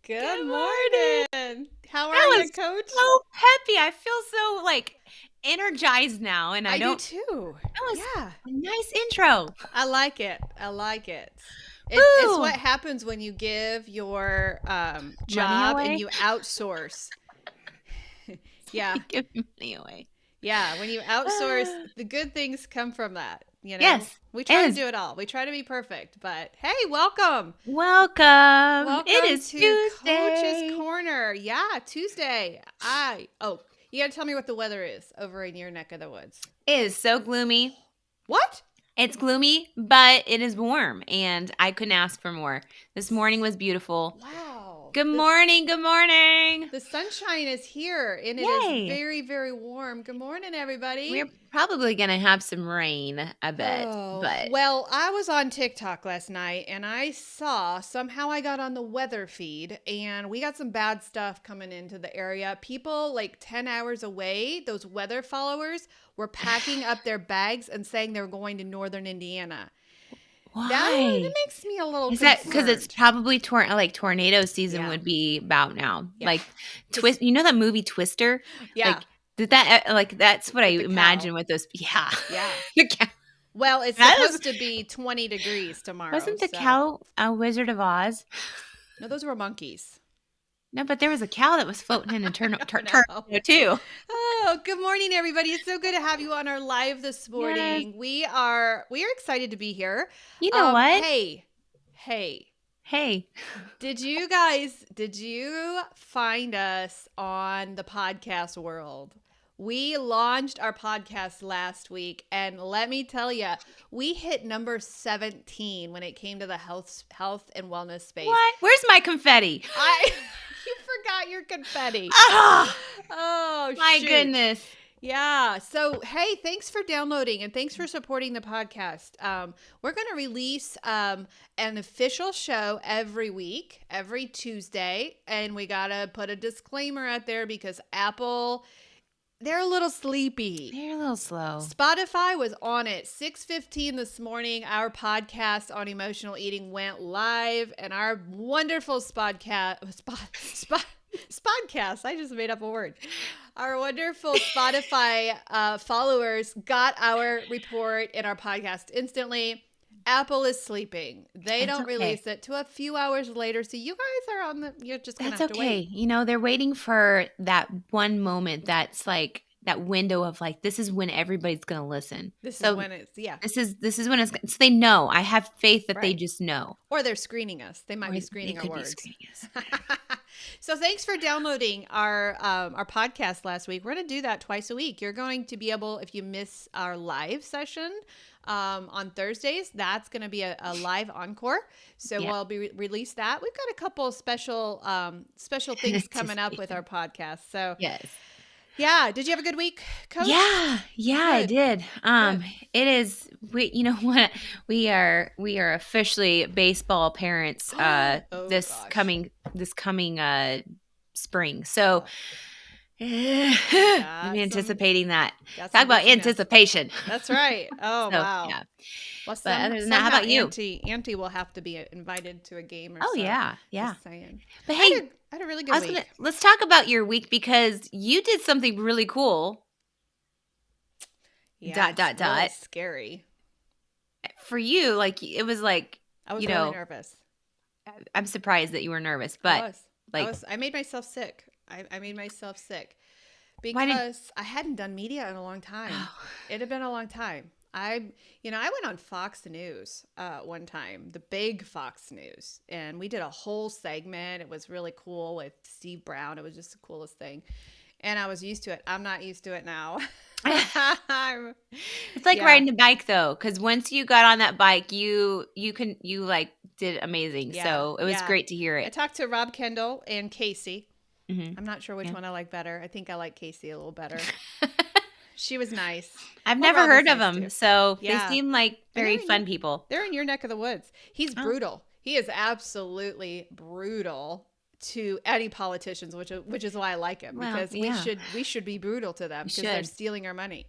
Good morning. morning. How are That you, was Coach? so peppy. I feel so energized now, and I I do don't. too. That was Yeah, a nice intro. I like it. I like it. It's Woo! what happens when you give your Money job and away. you outsource. Yeah, Somebody give me money away. yeah. When you outsource, the good things come from that. Yes, We it try to is. do it all. We try to be perfect, but hey, welcome. Welcome. It Welcome is to Coach's Tuesday. Corner. Yeah, Tuesday. You got to tell me what the weather is over in your neck of the woods. It is so gloomy. What? It's gloomy, but it is warm, and I couldn't ask for more. This morning was beautiful. Wow. Good morning. Good morning. The sunshine is here and it is Yay. very, very warm. Good morning, everybody. We're probably going to have some rain, I bet, Oh, but well, I was on TikTok last night and somehow I got on the weather feed and we got some bad stuff coming into the area. People like 10 hours away, those weather followers, were packing up their bags and saying they were going to northern Indiana. That why? makes me a little Is that because it's concerned. probably tornado season Yeah. would be about now? Yeah. Twist, you know that movie Twister? Yeah. Like did that that's what I With the cow. imagine with those. Yeah, Yeah. the cow. Well, it's That was supposed to be 20 degrees tomorrow. wasn't the So, cow a Wizard of Oz? no, those were monkeys. No, but there was a cow that was floating in a I don't know. tornado too. Oh, good morning, everybody. It's so good to have you on our live this Yes. morning. We are excited to be here. You know what? Hey, Hey. did you find us on the podcast world? We launched our podcast last week, and let me tell you, we hit number 17 when it came to the health and wellness space. What? Where's my confetti? You forgot your confetti. Ah, Oh, my shoot. goodness. Yeah. So, hey, thanks for downloading and thanks for supporting the podcast. We're going to release an official show every week, every Tuesday. And we got to put a disclaimer out there because Apple, they're a little sleepy. You're a little slow. Spotify was on it 6:15 this morning. Our podcast on emotional eating went live, and our wonderful Spodcast. I just made up a word. Our wonderful Spotify followers got our report in our podcast instantly. Apple is sleeping. They That's don't okay. release it to a few hours later. So you guys are on the. You're just gonna That's have to okay. wait. You know, they're waiting for that one moment that's like that window of like this is when everybody's going to listen. This is So when it's this is when it's so they know. I have faith that they Right. just know. Or they're screening us. They might Or be they screening our could be words. screening us. So thanks for downloading our podcast last week. We're going to do that twice a week. You're going to be able, if you miss our live session on Thursdays, that's going to be a live encore. So Yeah. we'll be release that. We've got a couple of special things coming up with our podcast. So Yes. yeah, did you have a good week, Coach? Yeah, I Good. did. Good. It is you know what? We are officially baseball parents Oh, this gosh. coming spring. So I'm anticipating that. Got Talk some about busy nuts. anticipation. That's right. Oh, So, wow. yeah. Well, But other than that, how about you? Auntie will have to be invited to a game or Oh, so. yeah. Just saying. But I hey, had a really good week. let's talk about your week because you did something really cool. Yeah, Dot. Really scary. For you, like it was like I was you really know, nervous. I'm surprised that you were nervous, but I made myself sick. I made myself sick Why did- because I hadn't done media in a long time. Oh. It had been a long time. I went on Fox News one time, the big Fox News, and we did a whole segment. It was really cool with Steve Brown. It was just the coolest thing. And I was used to it. I'm not used to it now. It's like Yeah. riding a bike though, because once you got on that bike, you like did amazing. Yeah, So it was yeah. great to hear I it. talked to Rob Kendall and Casey. Mhm. I'm not sure which Yeah. one I like better. I think I like Casey a little better. She was nice. I've Well, never Rob was heard of nice them, too. so Yeah. they seem like very they're in fun your- people. They're in your neck of the woods. He's Oh. brutal. He is absolutely brutal to any politicians, which is why I like him, Well, because yeah. we should be brutal to them We because they're should. stealing our money.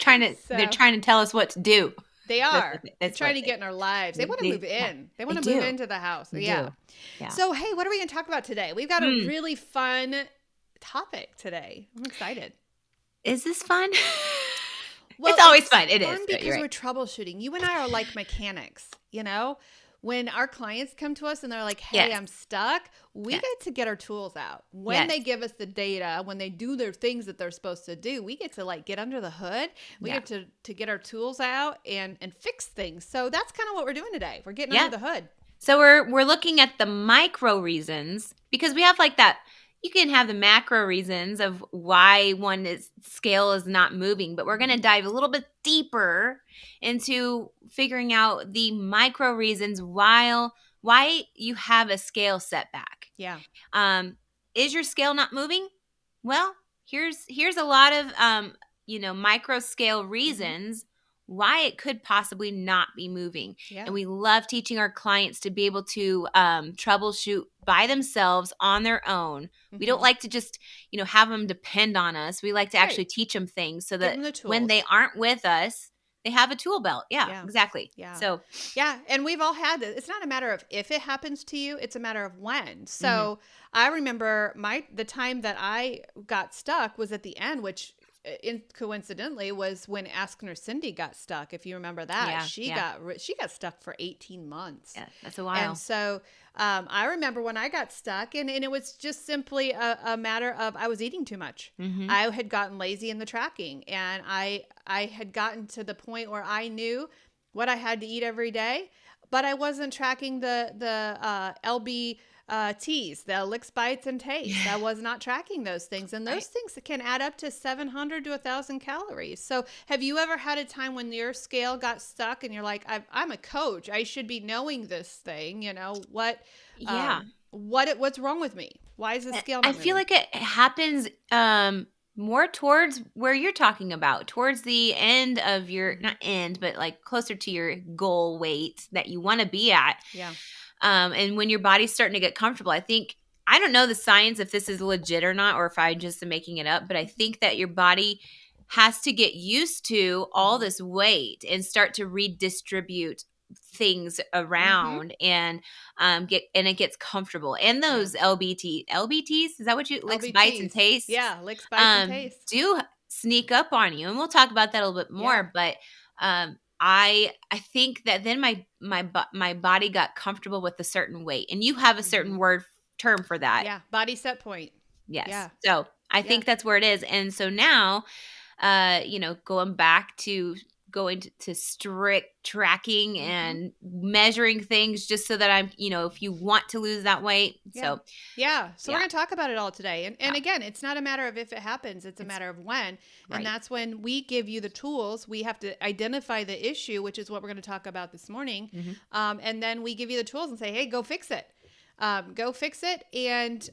They're trying to tell us what to do. They are. They're That's trying what to get in our lives. They want to move yeah, in. They they want to move do. into the house. They Yeah. do. Yeah. So, hey, what are we going to talk about today? We've got a Mm. really fun topic today. I'm excited. Is this fun? Well, It's always it's fun. It is. fun You're because right. we're troubleshooting. You and I are like mechanics, you know? When our clients come to us and they're like, hey, Yes. I'm stuck, we Yes. get to get our tools out. When Yes. they give us the data, when they do their things that they're supposed to do, we get to like get under the hood. We Yeah. get to get our tools out and fix things. So that's kind of what we're doing today. We're getting Yeah. under the hood. So we're looking at the micro reasons, because we have like that. You can have the macro reasons of why scale is not moving, but we're going to dive a little bit deeper into figuring out the micro reasons why you have a scale setback. Yeah. Is your scale not moving? Well, here's a lot of micro scale reasons why it could possibly not be moving. Yeah. And we love teaching our clients to be able to troubleshoot by themselves on their own. We don't like to just, have them depend on us. We like to actually teach them things so Give that them the when they tools. aren't with us, they have a tool belt. Yeah, Yeah. exactly. Yeah. So, yeah. And we've all had this. It's not a matter of if it happens to you, it's a matter of when. So I remember the time that I got stuck was at the end, which coincidentally was when Askner Cindy got stuck. If you remember that, she got stuck for 18 months. Yeah, that's a while. And so I remember when I got stuck, and it was just simply a matter of I was eating too much. I had gotten lazy in the tracking, and I had gotten to the point where I knew what I had to eat every day, but I wasn't tracking the LB T's, the licks, bites, and tastes. I was not tracking those things. And those things can add up to 700 to 1,000 calories. So have you ever had a time when your scale got stuck and you're like, I'm a coach. I should be knowing this thing. What's wrong with me? Why is the scale not I feel moving? like it happens more towards where you're talking about, towards the end of your, not end, but like closer to your goal weight that you want to be at. Yeah. And when your body's starting to get comfortable, I don't know the science if this is legit or not, or if I just am making it up, but I think that your body has to get used to all this weight and start to redistribute things around and it gets comfortable. And those LBTs, is that what you licks, bites, and LBTs. tastes? Yeah, licks, bites, and tastes. Do sneak up on you, and we'll talk about that a little bit more. But I think that then my body got comfortable with a certain weight, and you have a certain term for that. Yeah, body set point. Yes. Yeah. So I think that's where it is. And so now, going to strict tracking and measuring things just so that I'm, if you want to lose that weight. Yeah. So we're going to talk about it all today. And again, it's not a matter of if it happens, it's a matter of when. And that's when we give you the tools. We have to identify the issue, which is what we're going to talk about this morning. And then we give you the tools and say, hey, go fix it. Go fix it. And,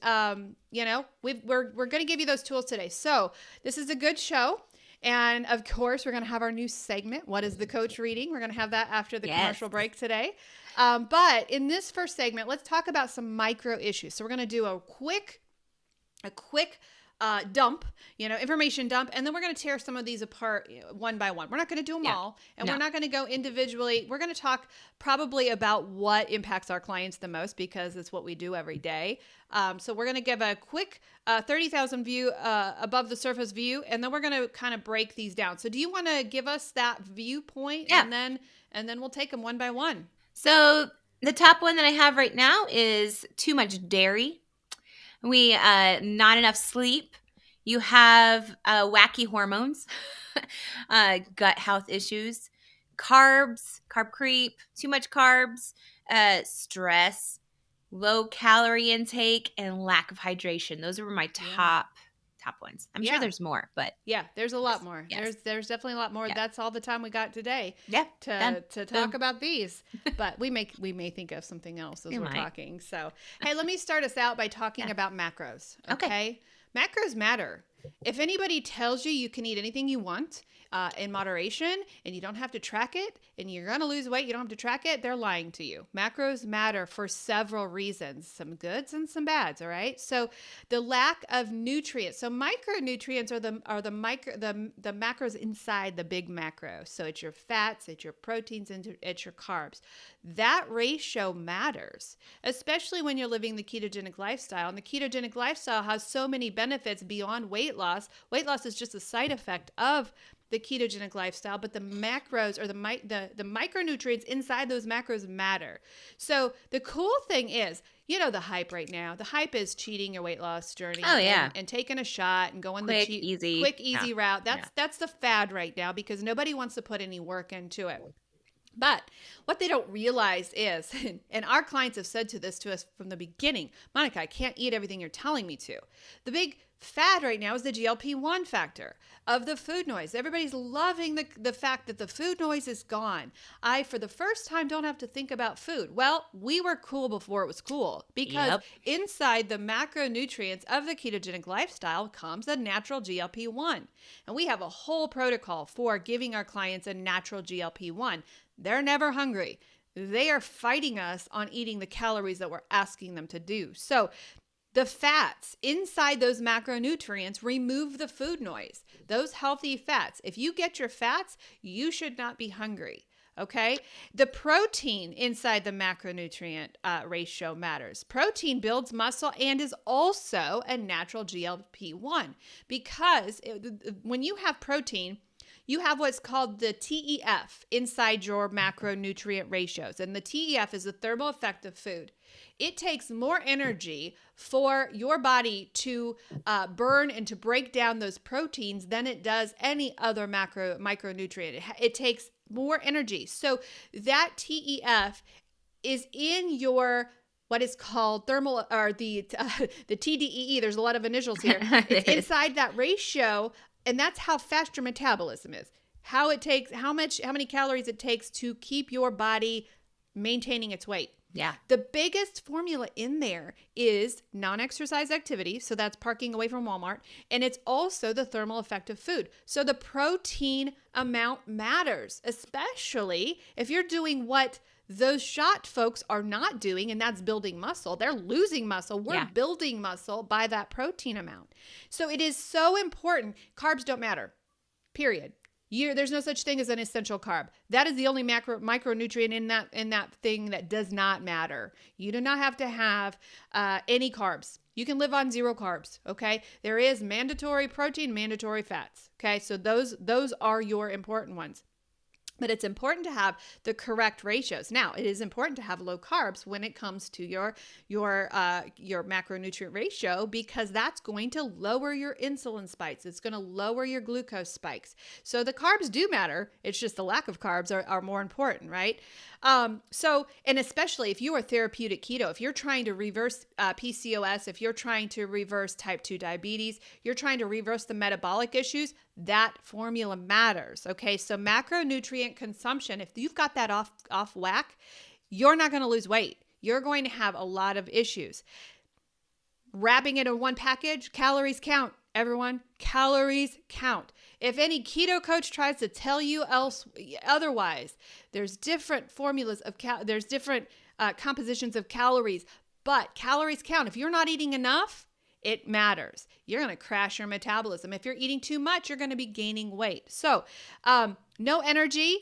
we're going to give you those tools today. So this is a good show. And of course, we're going to have our new segment. What is the coach reading? We're going to have that after the commercial break today. But in this first segment, let's talk about some micro issues. So we're going to do a quick dump, information dump. And then we're going to tear some of these apart one by one. We're not going to do them all. And we're not going to go individually. We're going to talk probably about what impacts our clients the most because it's what we do every day. So we're going to give a quick 30,000 view, above the surface view. And then we're going to kind of break these down. So do you want to give us that viewpoint? Yeah. And then we'll take them one by one. So the top one that I have right now is too much dairy. Not enough sleep. You have wacky hormones, gut health issues, carb creep, too much carbs, stress, low calorie intake, and lack of hydration. Those are my top ones. I'm sure there's more, but there's a lot more. Yes. There's definitely a lot more. That's all the time we got today. To talk about these, but we may think of something else as we're talking. So, hey, let me start us out by talking about macros. Okay. Macros matter. If anybody tells you you can eat anything you want in moderation and you don't have to track it and you're going to lose weight, you don't have to track it, they're lying to you. Macros matter for several reasons, some goods and some bads, all right? So the lack of nutrients. So micronutrients are the macros inside the big macro. So it's your fats, it's your proteins, and it's your carbs. That ratio matters, especially when you're living the ketogenic lifestyle. And the ketogenic lifestyle has so many benefits beyond weight loss. Weight loss is just a side effect of the ketogenic lifestyle, but the macros or the micronutrients inside those macros matter. So the cool thing is, the hype right now. The hype is cheating your weight loss journey. Oh, yeah. And taking a shot and going quick, the easy route. That's the fad right now because nobody wants to put any work into it. But what they don't realize is, and our clients have said to us from the beginning, Monica, I can't eat everything you're telling me to. The big fad right now is the GLP-1 factor of the food noise. Everybody's loving the fact that the food noise is gone. I, for the first time, don't have to think about food. Well, we were cool before it was cool because inside the macronutrients of the ketogenic lifestyle comes a natural GLP-1. And we have a whole protocol for giving our clients a natural GLP-1. They're never hungry. They are fighting us on eating the calories that we're asking them to do. So the fats inside those macronutrients remove the food noise. Those healthy fats. If you get your fats, you should not be hungry. Okay? The protein inside the macronutrient ratio matters. Protein builds muscle and is also a natural GLP-1 because when you have protein, you have what's called the TEF inside your macronutrient ratios. And the TEF is the thermal effect of food. It takes more energy for your body to burn and to break down those proteins than it does any other micronutrient. It takes more energy. So that TEF is in your what is called thermal or the TDEE. There's a lot of initials here. It's inside that ratio. And that's how fast your metabolism is. How many calories it takes to keep your body maintaining its weight. Yeah. The biggest formula in there is non-exercise activity. So that's parking away from Walmart. And it's also the thermal effect of food. So the protein amount matters, especially if you're doing what those shot folks are not doing, and that's building muscle. They're losing muscle. We're building muscle by that protein amount. So it is so important. Carbs don't matter, period. There's no such thing as an essential carb. That is the only micronutrient in that thing that does not matter. You do not have to have any carbs. You can live on 0 carbs, okay? There is mandatory protein, mandatory fats, okay? So those are your important ones. But it's important to have the correct ratios. Now, it is important to have low carbs when it comes to your macronutrient ratio because that's going to lower your insulin spikes. It's going to lower your glucose spikes. So the carbs do matter. It's just the lack of carbs are more important, right? And especially if you are therapeutic keto, if you're trying to reverse PCOS, if you're trying to reverse type 2 diabetes, you're trying to reverse the metabolic issues, that formula matters. Okay. So macronutrient consumption, if you've got that off whack, you're not going to lose weight. You're going to have a lot of issues. Wrapping it in one package, calories count. Everyone, calories count. If any keto coach tries to tell you otherwise, there's different formulas of there's different compositions of calories, but calories count. If you're not eating enough, it matters. You're going to crash your metabolism. If you're eating too much, you're going to be gaining weight. So, no energy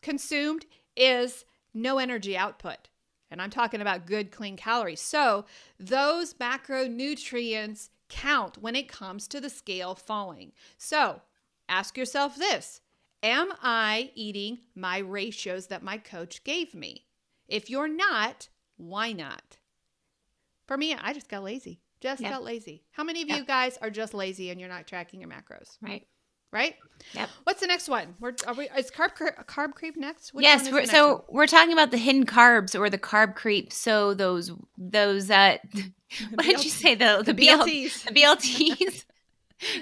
consumed is no energy output. And I'm talking about good, clean calories. So, those macronutrients count when it comes to the scale falling. So, ask yourself this: am I eating my ratios that my coach gave me? If you're not, why not? For me, I just got lazy. Got lazy. How many of you guys are just lazy and you're not tracking your macros? Right? Yep. What's the next one? Is carb creep next? Yes. We're talking about the hidden carbs or the carb creep. So those what did you say? The BLTs. The BLTs.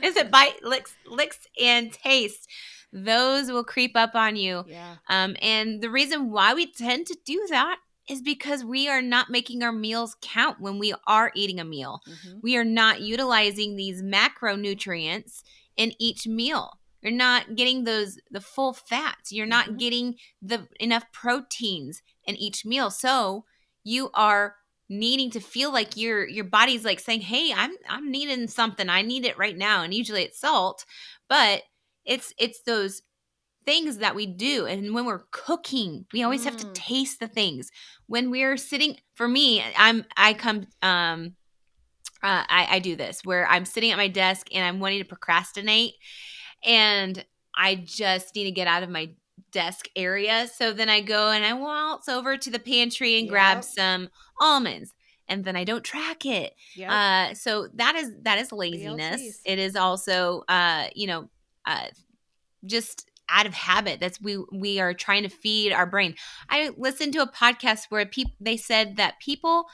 Is it bite, licks, and taste? Those will creep up on you. Yeah. And the reason why we tend to do that is because we are not making our meals count when we are eating a meal. Mm-hmm. We are not utilizing these macronutrients in each meal. You're not getting the full fats. You're not Mm-hmm. getting the enough proteins in each meal. So you are needing to feel like your body's like saying, "Hey, I'm needing something. I need it right now." And usually it's salt, but it's those things that we do. And when we're cooking, we always have to Mm. taste the things. When we're sitting, for me, I do this where I'm sitting at my desk and I'm wanting to procrastinate and I just need to get out of my desk area. So then I go and I waltz over to the pantry and grab Yep. some almonds. And then I don't track it. Yep. So that is laziness. BLCs. It is also, just out of habit. That's we are trying to feed our brain. I listened to a podcast where they said that people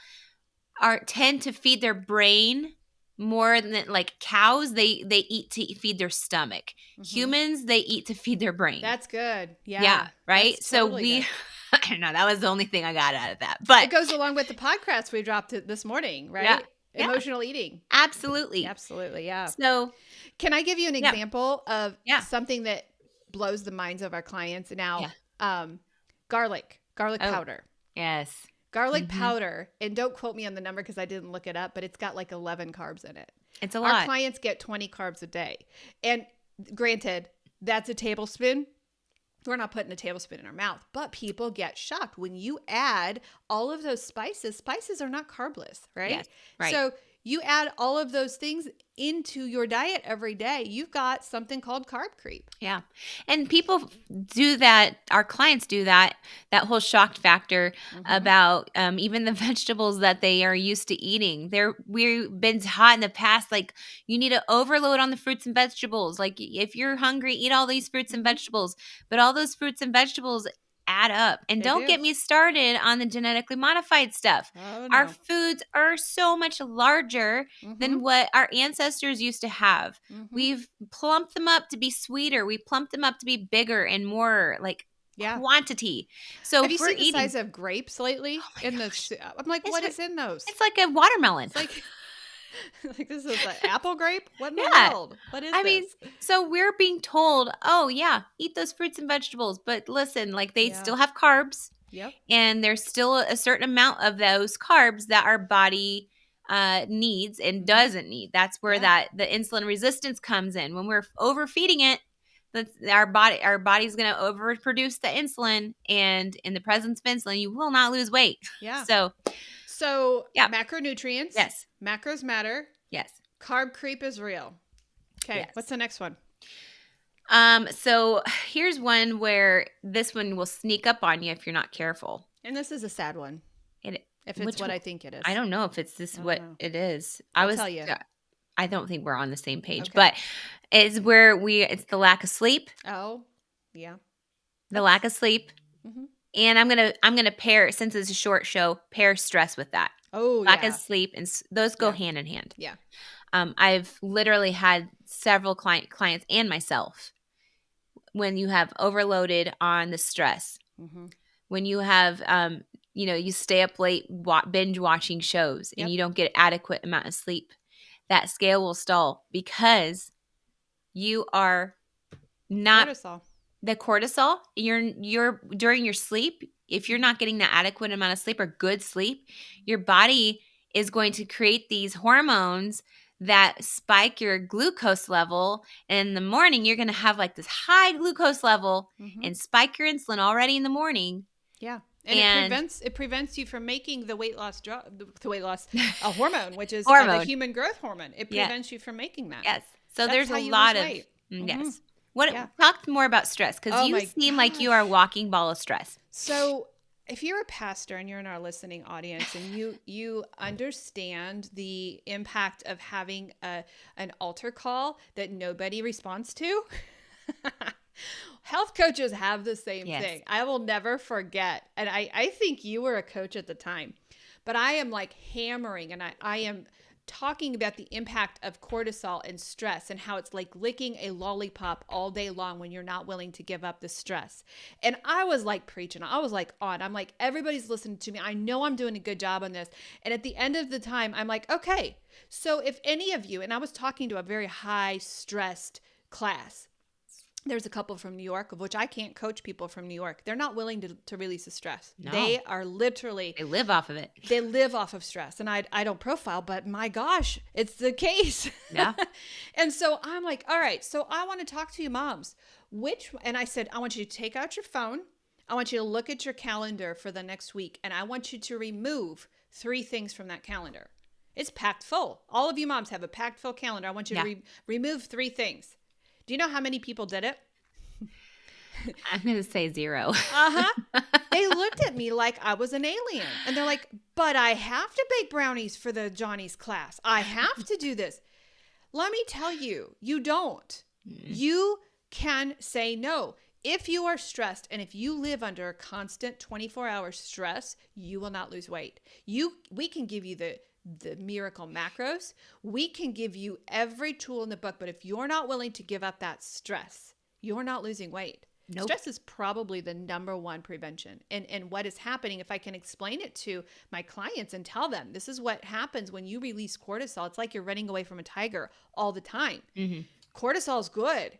tend to feed their brain more than like cows. They eat to feed their stomach. Mm-hmm. Humans, they eat to feed their brain. That's good. Yeah. Yeah, right. That's So totally good. I don't know. That was the only thing I got out of that. But It goes along with the podcast we dropped this morning, right? Yeah. Emotional eating. Absolutely. Absolutely. Yeah. So can I give you an example of Yeah. something that blows the minds of our clients now? Yeah. Garlic Oh. powder. Yes. Garlic powder, and don't quote me on the number because I didn't look it up, but it's got like 11 carbs in it. It's a Our lot. clients get 20 carbs a day. And granted, that's a tablespoon. We're not putting a tablespoon in our mouth, but people get shocked when you add all of those spices. Spices are not carbless, right? Yes, right. So you add all of those things into your diet every day. You've got something called carb creep. Yeah. And people do that. Our clients do that whole shocked factor about even the vegetables that they are used to eating. We've been taught in the past, like you need to overload on the fruits and vegetables. Like if you're hungry, eat all these fruits and vegetables, but all those fruits and vegetables add up. And They don't do. get me started on the genetically modified stuff. Oh, Our no. foods are so much larger than what our ancestors used to have. We've plumped them up to be sweeter. We plumped them up to be bigger and more like quantity. So have you if we're seen the eating, size of grapes lately? Oh my gosh. I'm like, It's what ri- is in those? it's like a watermelon. It's like, like this is an apple grape? What in the Yeah. world? What is I this? mean, so we're being told, oh yeah, eat those fruits and vegetables. But listen, like they still have carbs. Yep. And there's still a certain amount of those carbs that our body needs and doesn't need. That's where the insulin resistance comes in. When we're overfeeding it, our body's going to overproduce the insulin, and in the presence of insulin, you will not lose weight. Yeah. So macronutrients. Yes. Macros matter. Yes. Carb creep is real. Okay. Yes. What's the next one? So here's one where this one will sneak up on you if you're not careful. And this is a sad one. If it's what I think it is. I don't know if it's what it is. I'll tell you. I don't think we're on the same page, Okay. but it's where it's the lack of sleep. Oh, yeah. The lack of sleep. Mhm. And I'm gonna pair, since it's a short show, pair stress with that. Oh, Lack yeah. of sleep, and those go hand in hand. Yeah. I've literally had several clients and myself when you have overloaded on the stress, when you have, you stay up late binge watching shows and you don't get adequate amount of sleep, that scale will stall because you are not Cortisol. the cortisol. You're during your sleep. If you're not getting the adequate amount of sleep or good sleep, your body is going to create these hormones that spike your glucose level. And in the morning, you're going to have like this high glucose level and spike your insulin already in the morning. Yeah. And it prevents you from making the weight loss a hormone, which is the human growth hormone. It prevents you from making that. Yes. So That's there's how a you lot lose of weight. yes. Talk more about stress, because you seem like you are a walking ball of stress. So if you're a pastor and you're in our listening audience and you understand the impact of having an altar call that nobody responds to, health coaches have the same thing. I will never forget. And I think you were a coach at the time, but I am like hammering and I am talking about the impact of cortisol and stress and how it's like licking a lollipop all day long when you're not willing to give up the stress. And I was like preaching. I was like on. I'm like, everybody's listening to me. I know I'm doing a good job on this. And at the end of the time, I'm like, okay, so if any of you, and I was talking to a very high stressed class. There's a couple from New York, of which I can't coach people from New York. They're not willing to release the stress. No. They are literally. They live off of it. They live off of stress. And I don't profile, but my gosh, it's the case. Yeah. And so I'm like, all right, so I want to talk to you moms. And I said, I want you to take out your phone. I want you to look at your calendar for the next week. And I want you to remove 3 things from that calendar. It's packed full. All of you moms have a packed full calendar. I want you to remove 3 things. Do you know how many people did it? I'm going to say 0. They looked at me like I was an alien. And they're like, but I have to bake brownies for the Johnny's class. I have to do this. Let me tell you, you don't. You can say no. If you are stressed and if you live under a constant 24-hour stress, you will not lose weight. We can give you the miracle macros. We can give you every tool in the book, but if you're not willing to give up that stress, you're not losing weight. Nope. Stress is probably the number one prevention. And what is happening, if I can explain it to my clients and tell them, this is what happens when you release cortisol. It's like you're running away from a tiger all the time. Mm-hmm. Cortisol is good.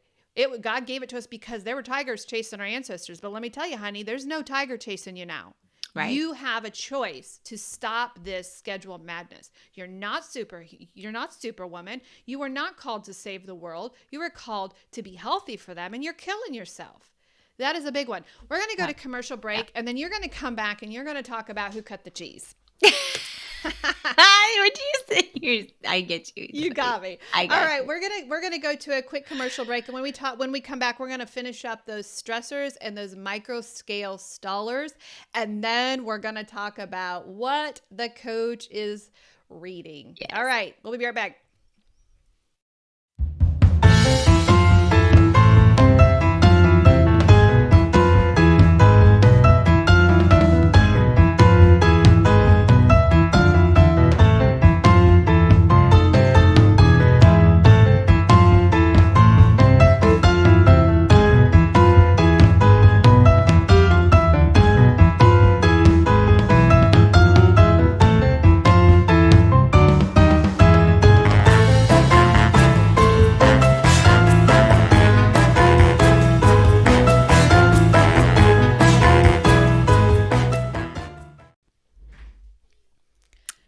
God gave it to us because there were tigers chasing our ancestors. But let me tell you, honey, there's no tiger chasing you now. Right. You have a choice to stop this scheduled madness. You're not superwoman. You were not called to save the world. You were called to be healthy for them, and you're killing yourself. That is a big one. We're going to go to commercial break, and then you're going to come back and you're going to talk about who cut the cheese. What do you say? I get you. You got me. I got All right, we're gonna go to a quick commercial break, and when we come back, we're gonna finish up those stressors and those micro scale stallers, and then we're gonna talk about what the coach is reading. Yes. All right, we'll be right back.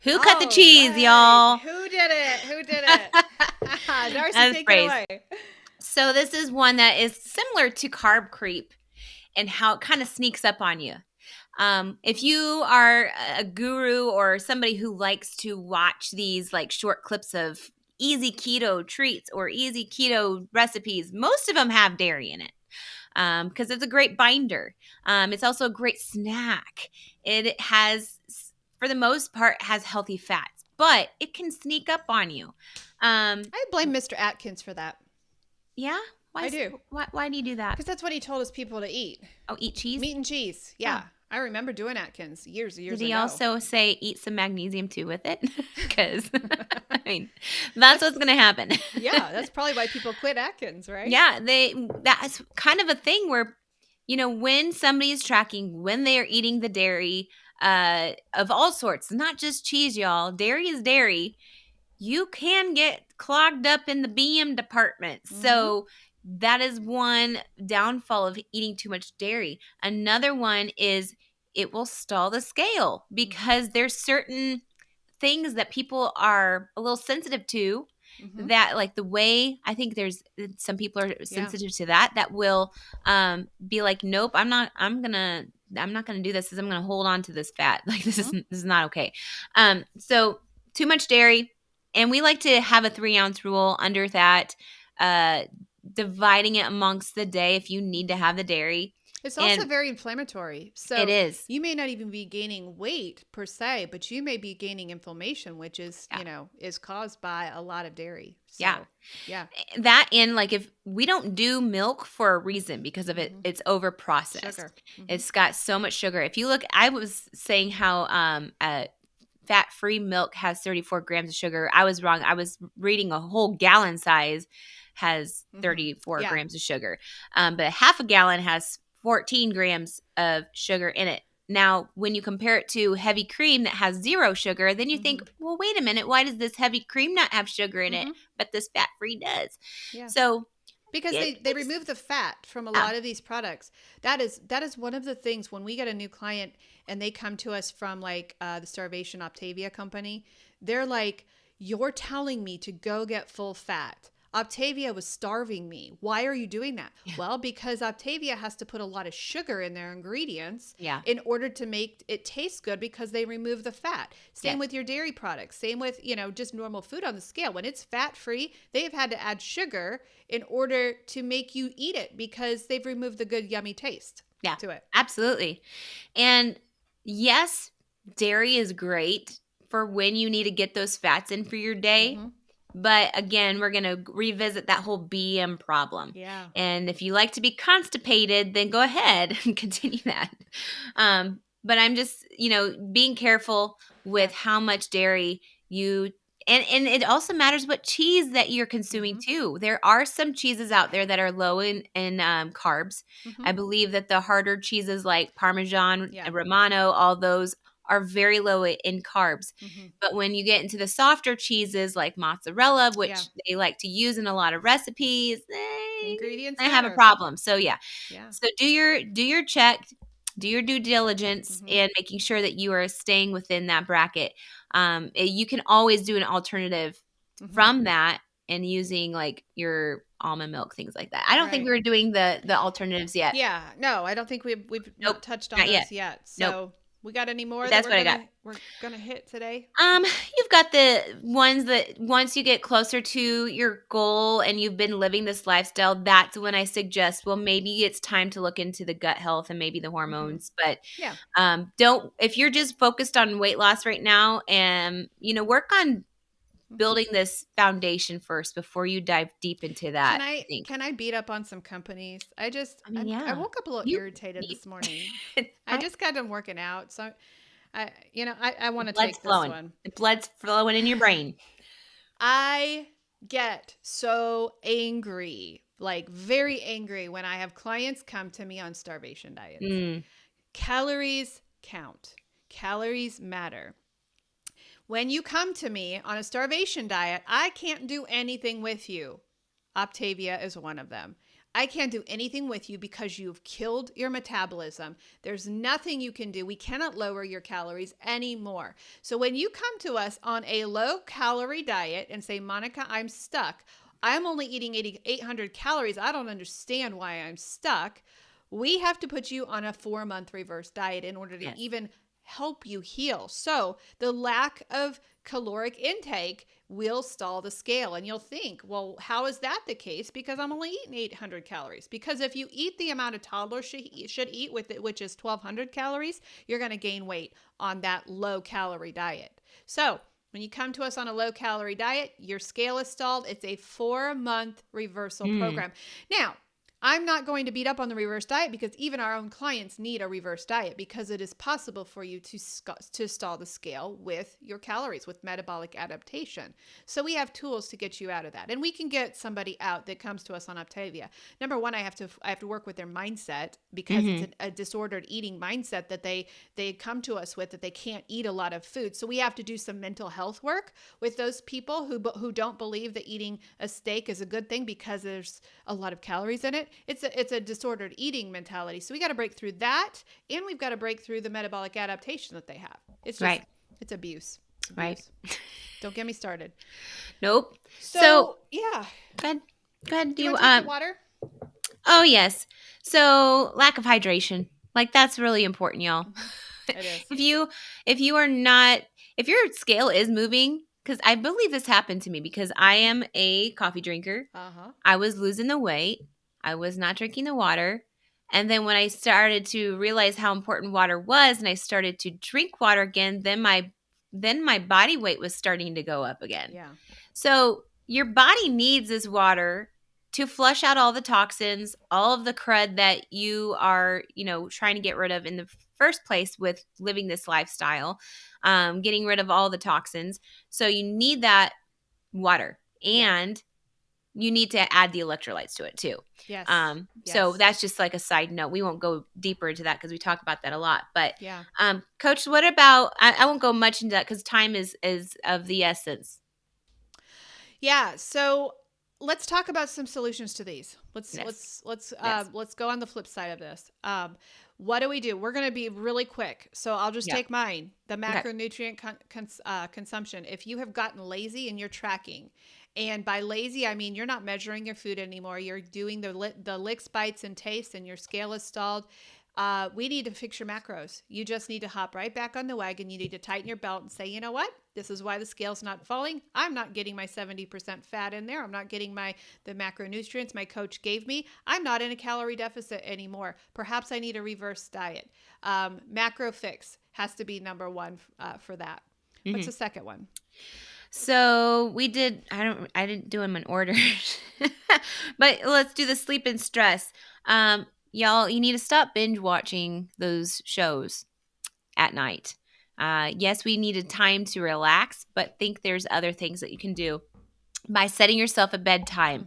Who cut the cheese, y'all? Who did it? Darcy, take it away. So this is one that is similar to carb creep and how it kind of sneaks up on you. If you are a guru or somebody who likes to watch these like short clips of easy keto treats or easy keto recipes, most of them have dairy in it. Because it's a great binder. It's also a great snack. It has, for the most part, has healthy fats, but it can sneak up on you. I blame Mr. Atkins for that. Yeah? I do. Why do you do that? Because that's what he told his people to eat. Oh, eat cheese? Meat and cheese. Yeah. Oh. I remember doing Atkins years ago. Did he also say eat some magnesium too with it? Because, I mean, that's what's going to happen. Yeah, that's probably why people quit Atkins, right? Yeah, that's kind of a thing where, when somebody is tracking, when they are eating the dairy of all sorts, not just cheese, y'all. Dairy is dairy. You can get clogged up in the BM department. Mm-hmm. So that is one downfall of eating too much dairy. Another one is it will stall the scale because there's certain things that people are a little sensitive to. Mm-hmm. That like the way I think there's some people are sensitive to that will be like, nope, I'm not going to do this because I'm going to hold on to this fat. Like this is not okay. So too much dairy. And we like to have a 3-ounce rule under that, dividing it amongst the day if you need to have the dairy. It's also very inflammatory. So it is. You may not even be gaining weight per se, but you may be gaining inflammation, which is, is caused by a lot of dairy. So, yeah. That and like if we don't do milk for a reason because of it, it's over processed. Sugar. Mm-hmm. It's got so much sugar. If you look, I was saying how fat-free milk has 34 grams of sugar. I was wrong. I was reading a whole gallon size has 34 Yeah. grams of sugar. But half a gallon has 14 grams of sugar in it. Now, when you compare it to heavy cream that has 0 sugar, then you think, well, wait a minute, why does this heavy cream not have sugar in it, but this fat-free does? Yeah. So because they remove the fat from a lot of these products. That is one of the things when we get a new client and they come to us from like the Starvation Optavia company, they're like, you're telling me to go get full fat. Optavia was starving me. Why are you doing that? Well, because Optavia has to put a lot of sugar in their ingredients in order to make it taste good because they remove the fat. Same with your dairy products. Same with, just normal food on the scale. When it's fat-free, they've had to add sugar in order to make you eat it because they've removed the good, yummy taste to it. Absolutely. And yes, dairy is great for when you need to get those fats in for your day. But again, we're going to revisit that whole BM problem. Yeah. And if you like to be constipated, then go ahead and continue that. But I'm just, being careful with how much dairy you and it also matters what cheese that you're consuming too. There are some cheeses out there that are low in carbs. I believe that the harder cheeses like Parmesan, Romano, all those are very low in carbs. But when you get into the softer cheeses like mozzarella, which they like to use in a lot of recipes, Ingredients they have a problem. So so do your check, do your due diligence and making sure that you are staying within that bracket. You can always do an alternative from that and using like your almond milk, things like that. I don't think we were doing the alternatives yet. Yeah, no, I don't think we've not touched on those yet. So we got any more that we're gonna hit today? You've got the ones that once you get closer to your goal and you've been living this lifestyle, that's when I suggest, well, maybe it's time to look into the gut health and maybe the hormones. But don't, if you're just focused on weight loss right now and, work on building this foundation first before you dive deep into that. Can I beat up on some companies? I woke up a little irritated this morning. I just got done working out, so I want to take this one. The blood's flowing in your brain. I get so angry, like very angry, when I have clients come to me on starvation diets. Calories count. Calories matter. When you come to me on a starvation diet, I can't do anything with you. Optavia is one of them. I can't do anything with you because you've killed your metabolism. There's nothing you can do. We cannot lower your calories anymore. So when you come to us on a low-calorie diet and say, Monica, I'm stuck. I'm only eating 800 calories. I don't understand why I'm stuck. We have to put you on a 4-month reverse diet in order to even help you heal. So the lack of caloric intake will stall the scale. And you'll think, well, how is that the case? Because I'm only eating 800 calories. Because if you eat the amount a toddler should eat with it, which is 1,200 calories, you're going to gain weight on that low calorie diet. So when you come to us on a low calorie diet, your scale is stalled. It's a 4-month reversal program. Now, I'm not going to beat up on the reverse diet because even our own clients need a reverse diet because it is possible for you to stall the scale with your calories, with metabolic adaptation. So we have tools to get you out of that. And we can get somebody out that comes to us on Optavia. Number one, I have to work with their mindset because it's a disordered eating mindset that they come to us with, that they can't eat a lot of food. So we have to do some mental health work with those people who don't believe that eating a steak is a good thing because there's a lot of calories in it. It's a disordered eating mentality. So we got to break through that, and we've got to break through the metabolic adaptation that they have. It's just it's abuse. It's abuse. Right. Don't get me started. Nope. So yeah. Go ahead. Do you want to take the water? Oh yes. So lack of hydration. Like that's really important, y'all. It is. if your scale is moving, because I believe this happened to me because I am a coffee drinker. I was losing the weight. I was not drinking the water. And then when I started to realize how important water was and I started to drink water again, then my body weight was starting to go up again. Yeah. So your body needs this water to flush out all the toxins, all of the crud that you are, trying to get rid of in the first place with living this lifestyle, getting rid of all the toxins. So you need that water, Yeah. and you need to add the electrolytes to it too. Yes. So Yes. that's just like a side note. We won't go deeper into that because we talk about that a lot. But Yeah. Coach, what about? I won't go much into that because time is of the essence. Yeah. So let's talk about some solutions to these. Yes. Let's go on the flip side of this. What do we do? We're going to be really quick. So I'll just Yeah. take mine. The Okay. macronutrient consumption. If you have gotten lazy and you're tracking, and by lazy I mean you're not measuring your food anymore. You're doing the licks, bites, and tastes, and your scale is stalled. We need to fix your macros. You just need to hop right back on the wagon. You need to tighten your belt and say, you know what? This is why the scale's not falling. I'm not getting my 70% fat in there. I'm not getting the macronutrients my coach gave me. I'm not in a calorie deficit anymore. Perhaps I need a reverse diet. Macro fix has to be number one for that. What's the second one? So we did. I didn't do them in order, but let's do the sleep and stress. Y'all, you need to stop binge watching those shows at night. Yes, we needed time to relax, but think there's other things that you can do by setting yourself a bedtime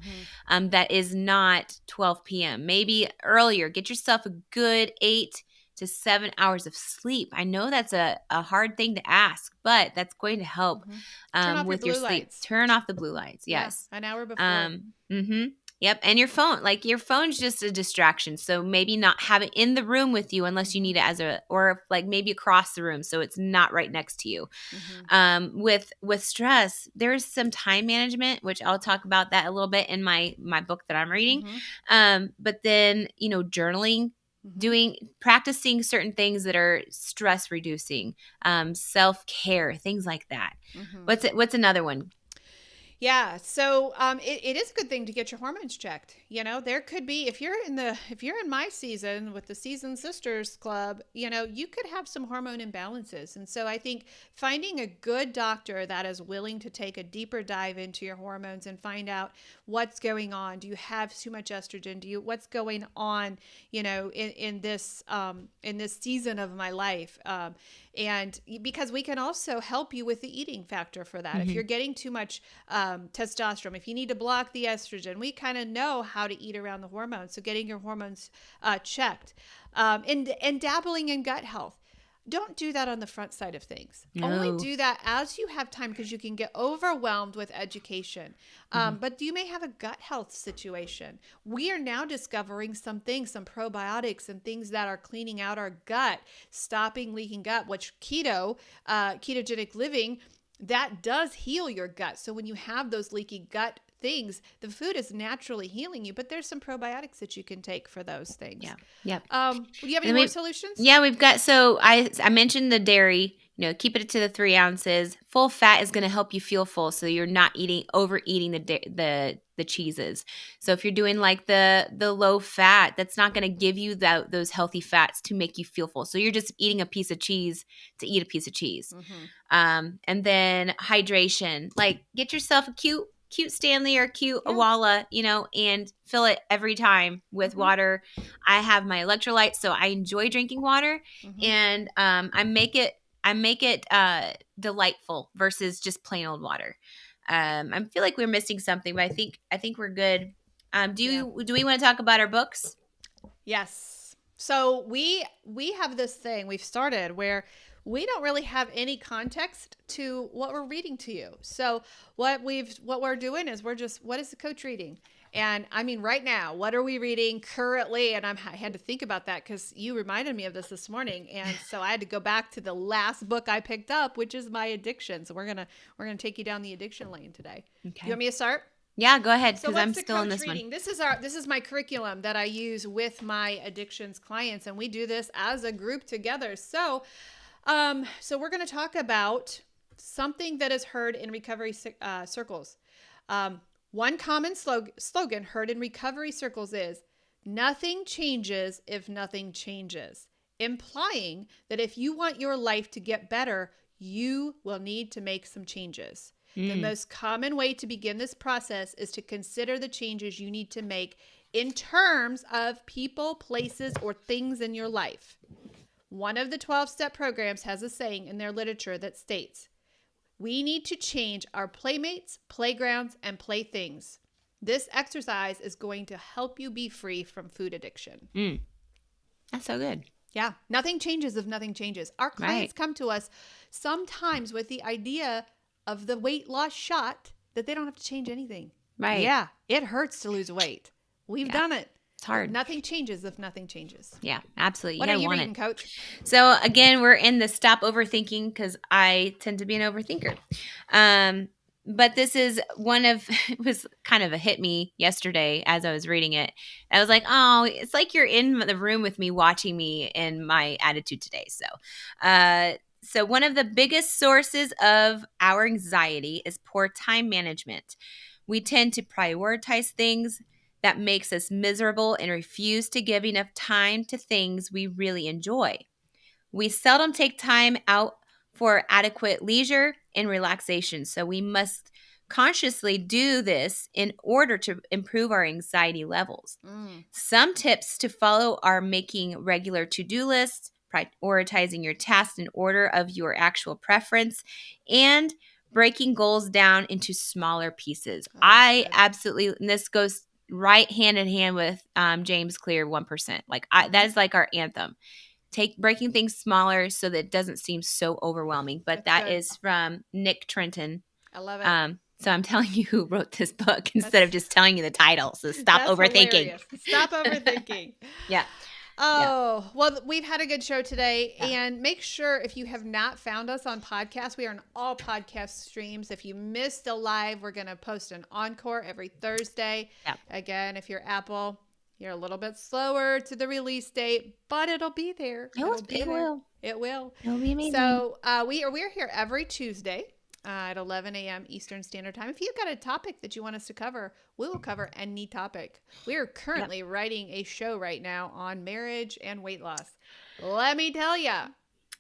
that is not 12 p.m. Maybe earlier. Get yourself a good 8 to 7 hours of sleep. I know that's a hard thing to ask, but that's going to help Turn off with your your blue sleep. lights. Turn off the blue lights. Yes. Yeah, an hour before. Yep. And your phone, like your phone's just a distraction. So maybe not have it in the room with you unless you need it or like maybe across the room so it's not right next to you. With stress, there's some time management, which I'll talk about that a little bit in my book that I'm reading. But then, journaling, practicing certain things that are stress reducing, self-care, things like that. What's another one? Yeah, so it is a good thing to get your hormones checked. There could be if you're in my season with the Season Sisters Club, you could have some hormone imbalances, and so I think finding a good doctor that is willing to take a deeper dive into your hormones and find out what's going on. Do you have too much estrogen? What's going on? In this season of my life. And because we can also help you with the eating factor for that. If you're getting too much testosterone, if you need to block the estrogen, we kind of know how to eat around the hormones. So getting your hormones checked, and dabbling in gut health. Don't do that on the front side of things. No. Only do that as you have time, because you can get overwhelmed with education. But you may have a gut health situation. We are now discovering some things, some probiotics and things that are cleaning out our gut, stopping leaking gut, which ketogenic living, that does heal your gut. So when you have those leaky gut things, the food is naturally healing you, but there's some probiotics that you can take for those things. Yeah. Do you have any more solutions? Yeah, we've got, so I mentioned the dairy, keep it to the 3 ounces. Full fat is going to help you feel full, so you're not overeating the cheeses. So if you're doing like the low fat, that's not going to give you those healthy fats to make you feel full. So you're just eating a piece of cheese to eat a piece of cheese. And then hydration, like get yourself a cute Stanley or cute Awala, and fill it every time with water. I have my electrolytes, so I enjoy drinking water, and I make it delightful versus just plain old water. I feel like we're missing something, but I think we're good. Do we want to talk about our books? Yes. So we have this thing we've started where we don't really have any context to what we're reading to you. So what we're doing is what is the coach reading? And I mean, right now, what are we reading currently? And I had to think about that because you reminded me of this morning, and so I had to go back to the last book I picked up, which is my addiction. So we're gonna take you down the addiction lane today. Okay. You want me to start? Yeah, go ahead, because So I'm still in this reading? one. This is my curriculum that I use with my addictions clients, and we do this as a group together. So we're going to talk about something that is heard in recovery circles. One common slogan heard in recovery circles is, "Nothing changes if nothing changes," implying that if you want your life to get better, you will need to make some changes. The most common way to begin this process is to consider the changes you need to make in terms of people, places, or things in your life. One of the 12-step programs has a saying in their literature that states, we need to change our playmates, playgrounds, and playthings. This exercise is going to help you be free from food addiction. That's so good. Yeah. Nothing changes if nothing changes. Our clients come to us sometimes with the idea of the weight loss shot that they don't have to change anything. Right. Yeah. It hurts to lose weight. We've done it. It's hard. But nothing changes if nothing changes. Yeah, absolutely. What are you reading, Coach? So again, we're in the stop overthinking because I tend to be an overthinker. But this is it was kind of a hit me yesterday as I was reading it. I was like, oh, it's like you're in the room with me watching me in my attitude today. So one of the biggest sources of our anxiety is poor time management. We tend to prioritize things that makes us miserable and refuse to give enough time to things we really enjoy. We seldom take time out for adequate leisure and relaxation, so we must consciously do this in order to improve our anxiety levels. Some tips to follow are making regular to-do lists, prioritizing your tasks in order of your actual preference, and breaking goals down into smaller pieces. And this goes right hand in hand with James Clear 1%. That is like our anthem. Breaking things smaller so that it doesn't seem so overwhelming. But that is from Nick Trenton. I love it. So I'm telling you who wrote this book instead of just telling you the title. So stop overthinking. Hilarious. Stop overthinking. Yeah. Oh, well, we've had a good show today. Yeah. And make sure if you have not found us on podcasts, we are on all podcast streams. If you missed a live, we're going to post an encore every Thursday. Yeah. Again, if you're Apple, you're a little bit slower to the release date, but it'll be there. It will. It will. It'll be amazing. So we're here every Tuesday at 11 a.m. Eastern Standard Time. If you've got a topic that you want us to cover, we will cover any topic. We are currently writing a show right now on marriage and weight loss. Let me tell you,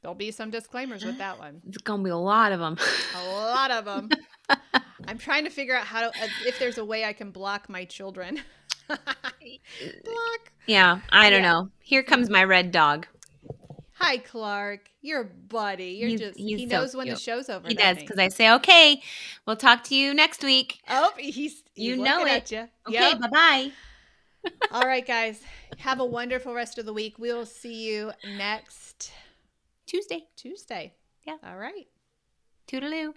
there'll be some disclaimers with that one. It's going to be a lot of them. A lot of them. I'm trying to figure out if there's a way I can block my children. Block. Yeah, I don't know. Here comes my red dog. Hi, Clark. You're a buddy. He knows when the show's over. He does, because I say, okay, we'll talk to you next week. Oh, he's you know it. At you. Okay, bye-bye. All right, guys. Have a wonderful rest of the week. We'll see you next Tuesday. Yeah. All right. Toodaloo.